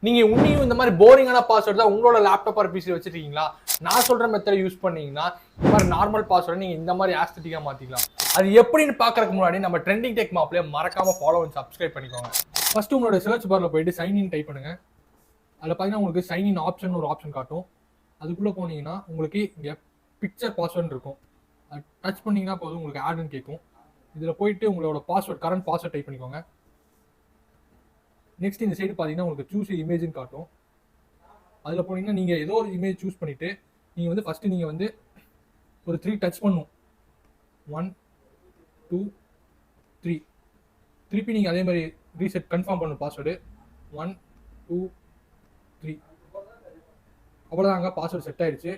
நீங்க உன்னையும் இந்த மாதிரி போரிங்கான பாஸ்வேர்ட் தான் உங்களோட லேப்டாப் ஆர் பிசி வச்சிருக்கீங்களா, நான் சொல்ற மெத்தட் யூஸ் பண்ணீங்கன்னா இந்த மாதிரி நார்மல் பாஸ்வேர்ட் நீங்க இந்த மாதிரி ஆஸ்தட்டிக்கா மாத்திக்கலாம். அது எப்படின்னு பாக்குறதுக்கு முன்னாடி நம்ம ட்ரெண்டிங் டெக் மாப்ல மறக்காம ஃபாலோ அண்ட் சப்ஸ்கிரைப் பண்ணிக்கோங்க. ஃபர்ஸ்ட் உங்களோட சர்ச் பார்ல போயிட்டு சைன் இன் டைப் பண்ணுங்க. அதில் பார்த்தீங்கன்னா உங்களுக்கு சைன் இன் ஆப்ஷன் ஒரு ஆப்ஷன் காட்டும். அதுக்குள்ளே போனீங்கன்னா உங்களுக்கு இங்கே பிக்சர் பாஸ்வேர்டு இருக்கும். அது டச் பண்ணிங்கன்னா போதும் உங்களுக்கு ஆடுன்னு கேட்கும். இதில் போயிட்டு உங்களோட பாஸ்வேர்ட் கரண்ட் பாஸ்வேர்ட் டைப் பண்ணிக்கோங்க. நெக்ஸ்ட் இந்த சைடு பார்த்தீங்கன்னா உங்களுக்கு சூஸ் இமேஜ்னு காட்டும். அதில் போனீங்கன்னா நீங்கள் ஏதோ ஒரு இமேஜ் சூஸ் பண்ணிவிட்டு நீங்கள் வந்து ஃபஸ்ட்டு நீங்கள் வந்து ஒரு 3 டச் பண்ணும். 1 2 3 திருப்பி நீங்கள் அதே மாதிரி ரீசெட் கன்ஃபார்ம் பண்ணணும் பாஸ்வேர்டு. 1 2 3 அவ்வளோதாங்க, பாஸ்வேர்டு செட் ஆயிடுச்சு.